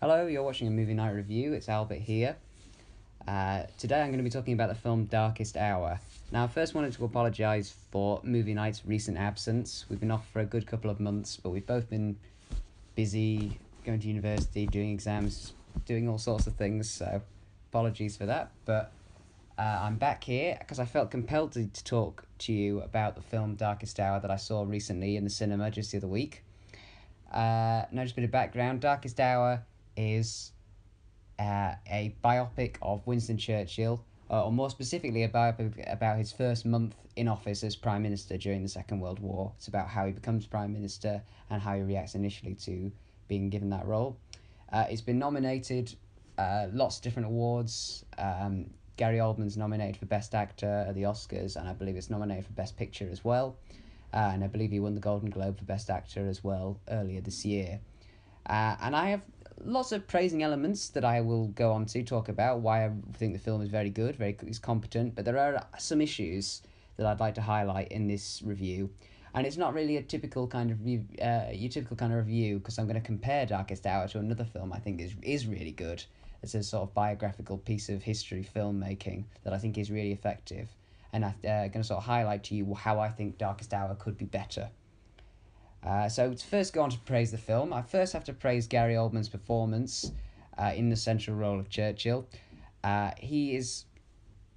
Hello, you're watching a movie night review. It's Albert here. Today I'm going to be talking about the film Darkest Hour. Now, I first wanted to apologise for movie night's recent absence. We've been off for a good couple of months, but we've both been busy going to university, doing exams, doing all sorts of things, so apologies for that. But I'm back here because I felt compelled to talk to you about the film Darkest Hour that I saw recently in the cinema just the other week. Now, just a bit of background. Darkest Hour is a biopic of Winston Churchill, or more specifically, a biopic about his first month in office as Prime Minister during the Second World War. It's about how he becomes Prime Minister and how he reacts initially to being given that role. It's been nominated lots of different awards. Gary Oldman's nominated for Best Actor at the Oscars, and I believe it's nominated for Best Picture as well. And I believe he won the Golden Globe for Best Actor as well earlier this year. And I have lots of praising elements that I will go on to talk about, why I think the film is very good, is competent, but there are some issues that I'd like to highlight in this review. And it's not really a typical kind of review, because I'm going to compare Darkest Hour to another film I think is really good. It's a sort of biographical piece of history filmmaking that I think is really effective. And I'm going to sort of highlight to you how I think Darkest Hour could be better. So to first go on to praise the film, I first have to praise Gary Oldman's performance in the central role of Churchill. He is,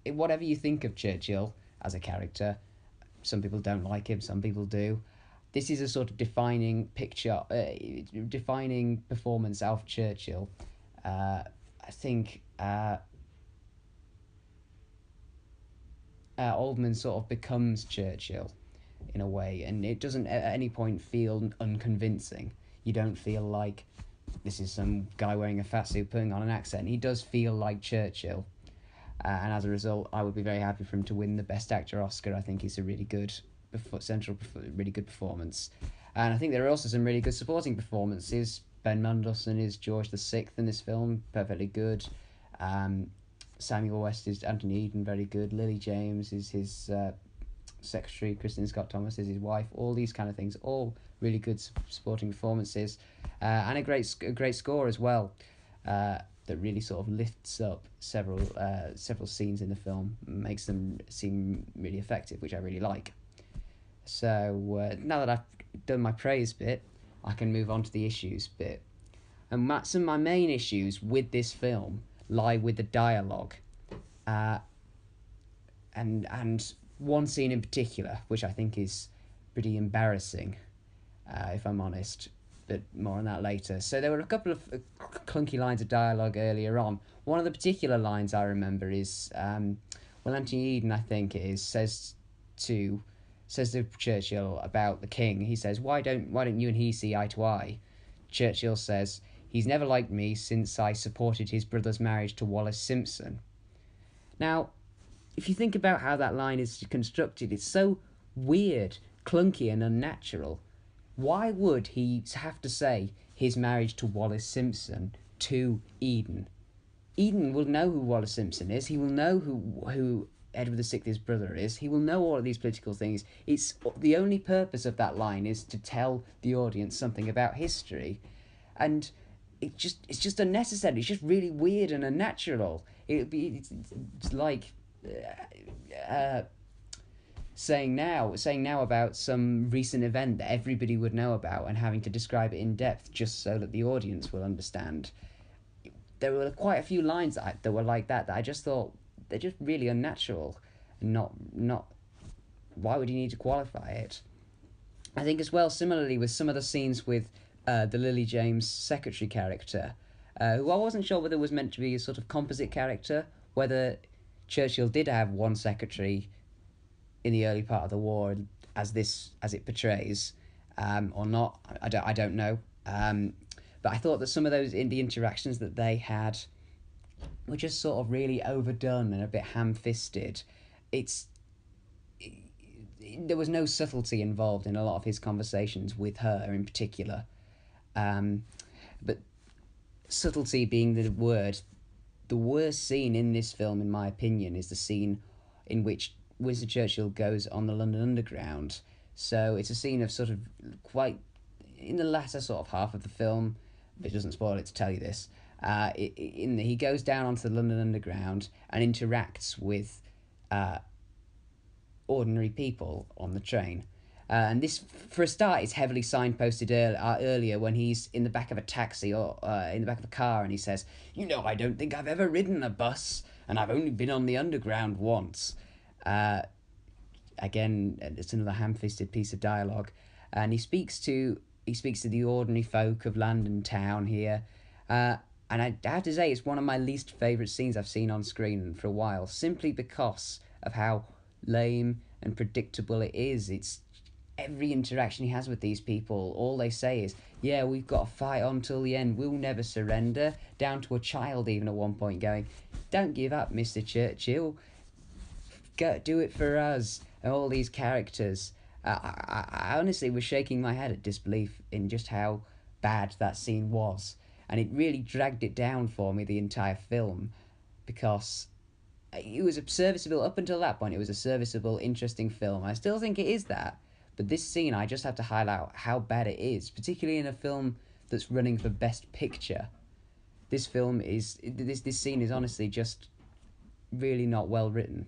whatever you think of Churchill as a character, some people don't like him, some people do. This is a sort of defining performance of Churchill. I think Oldman sort of becomes Churchill in a way, and it doesn't at any point feel unconvincing. You don't feel like this is some guy wearing a fat suit putting on an accent. He does feel like Churchill, and as a result, I would be very happy for him to win the Best Actor Oscar. I think he's a really good really good performance, and I think there are also some really good supporting performances. Ben Mendelsohn is George VI in this film, perfectly good. Samuel West is Anthony Eden, very good. Lily James is his secretary. Kristen Scott Thomas is his wife. All these kind of things, all really good supporting performances, and a great score as well. That really sort of lifts up several scenes in the film, makes them seem really effective, which I really like. So now that I've done my praise bit, I can move on to the issues bit. And some of my main issues with this film lie with the dialogue, and one scene in particular, which I think is pretty embarrassing, if I'm honest, but more on that later. So there were a couple of clunky lines of dialogue earlier on. One of the particular lines I remember is, Anthony Eden, I think it is, says to Churchill about the king. He says, why don't you and he see eye to eye? Churchill says, he's never liked me since I supported his brother's marriage to Wallis Simpson. Now, if you think about how that line is constructed, it's so weird, clunky and unnatural. Why would he have to say his marriage to Wallis Simpson to Eden? Eden will know who Wallis Simpson is. He will know who Edward VI's brother is. He will know all of these political things. It's the only purpose of that line is to tell the audience something about history, and it's just unnecessary. It's just really weird and unnatural. It's like saying now about some recent event that everybody would know about and having to describe it in depth just so that the audience will understand. There were quite a few lines that were like that I just thought they're just really unnatural, and not why would you need to qualify it? I think as well, similarly with some of the scenes with the Lily James secretary character, who I wasn't sure whether was meant to be a sort of composite character, whether Churchill did have one secretary in the early part of the war as it portrays, or not. I don't know. But I thought that some of those in the interactions that they had were just sort of really overdone and a bit ham-fisted. There was no subtlety involved in a lot of his conversations with her in particular. But subtlety being the word, the worst scene in this film, in my opinion, is the scene in which Winston Churchill goes on the London Underground. So it's a scene of sort of quite in the latter sort of half of the film, It doesn't spoil it to tell you this. He goes down onto the London Underground and interacts with uh, ordinary people on the train. And this, for a start, is heavily signposted earlier when he's in the back of a taxi or in the back of a car and he says, I don't think I've ever ridden a bus and I've only been on the Underground once. Again, it's another ham-fisted piece of dialogue. And he speaks to the ordinary folk of London town here. And I have to say, it's one of my least favourite scenes I've seen on screen for a while, simply because of how lame and predictable it is. It's every interaction he has with these people, all they say is, yeah, we've got to fight on till the end, we'll never surrender, down to a child even at one point going, don't give up, Mr. Churchill, go do it for us, and all these characters. I honestly was shaking my head at disbelief in just how bad that scene was, and it really dragged it down for me, the entire film, because it was a serviceable, up until that point, it was a serviceable, interesting film. I still think it is that, but this scene, I just have to highlight how bad it is, particularly in a film that's running for Best Picture. This scene is honestly just really not well written.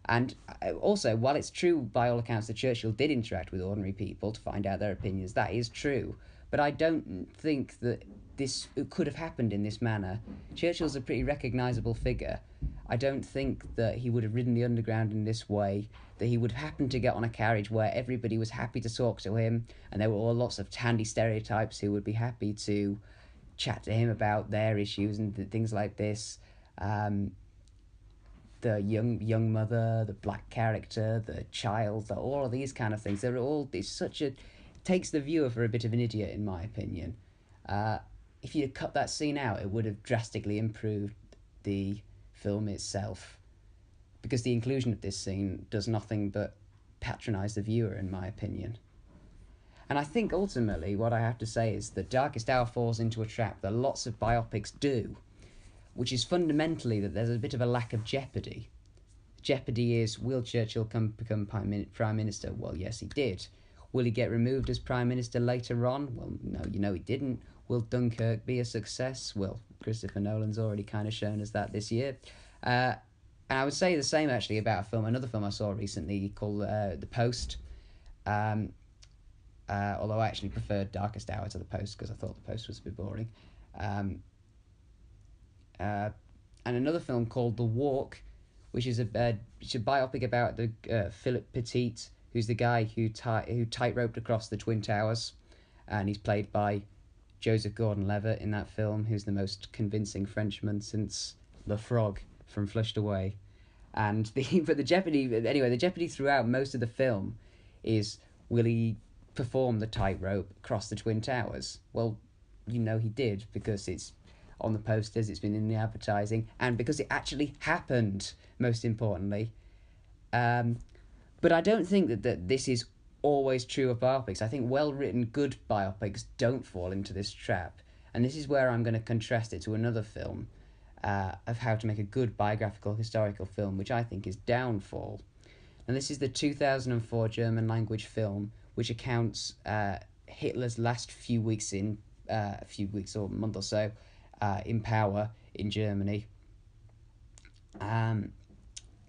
And also, while it's true by all accounts that Churchill did interact with ordinary people to find out their opinions, that is true. But I don't think that it could have happened in this manner. Churchill's a pretty recognisable figure. I don't think that he would have ridden the Underground in this way, that he would have happened to get on a carriage where everybody was happy to talk to him, and there were all lots of handy stereotypes who would be happy to chat to him about their issues and things like this. The young mother, the black character, the child, all of these kind of things. Takes the viewer for a bit of an idiot, in my opinion. If you'd cut that scene out, it would have drastically improved the film itself, because the inclusion of this scene does nothing but patronise the viewer, in my opinion. And I think ultimately what I have to say is that Darkest Hour falls into a trap that lots of biopics do, which is fundamentally that there's a bit of a lack of jeopardy. Jeopardy is, will Churchill become Prime Minister? Well, yes, he did. Will he get removed as Prime Minister later on? Well, no, he didn't. Will Dunkirk be a success? Well, Christopher Nolan's already kind of shown us that this year. And I would say the same, actually, about another film I saw recently called The Post. Although I actually preferred Darkest Hour to The Post, because I thought The Post was a bit boring. And another film called The Walk, which is a biopic about the Philip Petit, who's the guy who tight-roped across the Twin Towers, and he's played by Joseph Gordon-Levitt in that film, who's the most convincing Frenchman since Le Frog from Flushed Away. And the jeopardy throughout most of the film is, will he perform the tightrope across the Twin Towers? Well, he did, because it's on the posters, it's been in the advertising, and because it actually happened, most importantly. But I don't think that this is always true of biopics. I think well-written, good biopics don't fall into this trap. And this is where I'm going to contrast it to another film of how to make a good biographical historical film, which I think is Downfall. And this is the 2004 German-language film, which accounts Hitler's last few weeks or month or so, in power in Germany.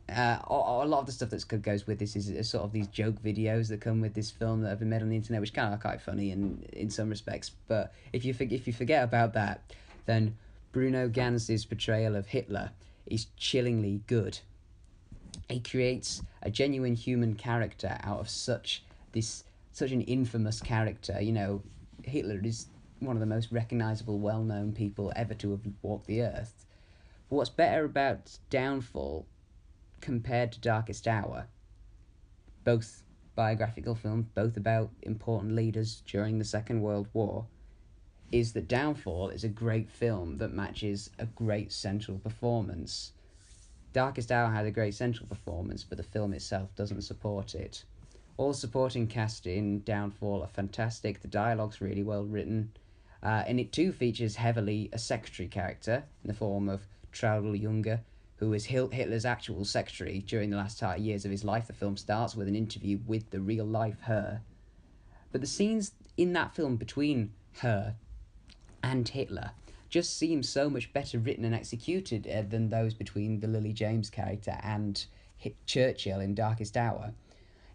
A lot of the stuff that goes with this is sort of these joke videos that come with this film that have been made on the internet, which kind of are quite funny in some respects. But if you forget about that, then Bruno Ganz's portrayal of Hitler is chillingly good. He creates a genuine human character out of such an infamous character. Hitler is one of the most recognisable, well-known people ever to have walked the earth. But what's better about Downfall compared to Darkest Hour, both biographical films, both about important leaders during the Second World War, is that Downfall is a great film that matches a great central performance. Darkest Hour has a great central performance, but the film itself doesn't support it. All supporting cast in Downfall are fantastic, the dialogue's really well written, and it too features heavily a secretary character in the form of Traudl Junge, who is Hitler's actual secretary during the last years of his life. The film starts with an interview with the real-life her. But the scenes in that film between her and Hitler just seem so much better written and executed than those between the Lily James character and Churchill in Darkest Hour.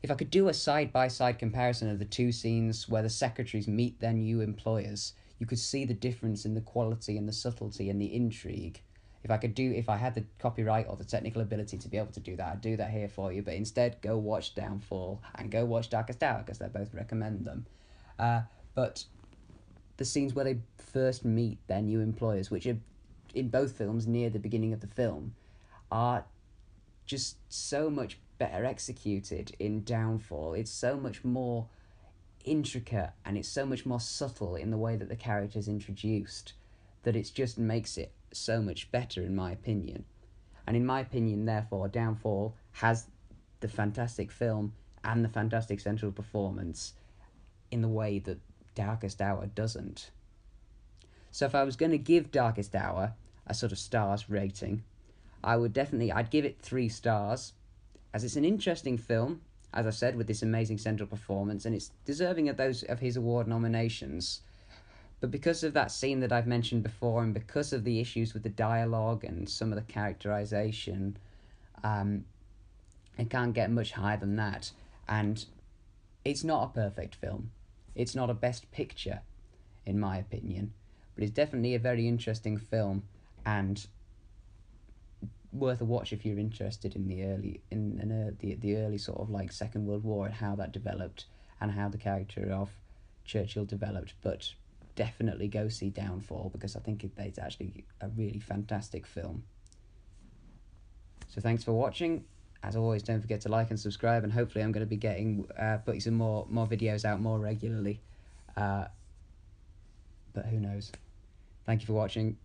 If I could do a side-by-side comparison of the two scenes where the secretaries meet their new employers, you could see the difference in the quality and the subtlety and the intrigue. If I had the copyright or the technical ability to be able to do that, I'd do that here for you. But instead, go watch Downfall and go watch Darkest Hour, because I both recommend them. But the scenes where they first meet their new employers, which are in both films near the beginning of the film, are just so much better executed in Downfall. It's so much more intricate and it's so much more subtle in the way that the character's introduced, that it just makes it so much better, in my opinion. And in my opinion, therefore, Downfall has the fantastic film and the fantastic central performance in the way that Darkest Hour doesn't. So if I was going to give Darkest Hour a sort of stars rating, I'd give it 3 stars, as it's an interesting film, as I said, with this amazing central performance, and it's deserving of his award nominations. But because of that scene that I've mentioned before, and because of the issues with the dialogue and some of the characterization, it can't get much higher than that. And it's not a perfect film. It's not a best picture, in my opinion, but it's definitely a very interesting film, and worth a watch if you're interested in the early sort of like Second World War and how that developed and how the character of Churchill developed. But definitely go see Downfall, because I think it's actually a really fantastic film. So thanks for watching. As always, don't forget to like and subscribe, and hopefully I'm going to be putting some more videos out more regularly. But who knows? Thank you for watching.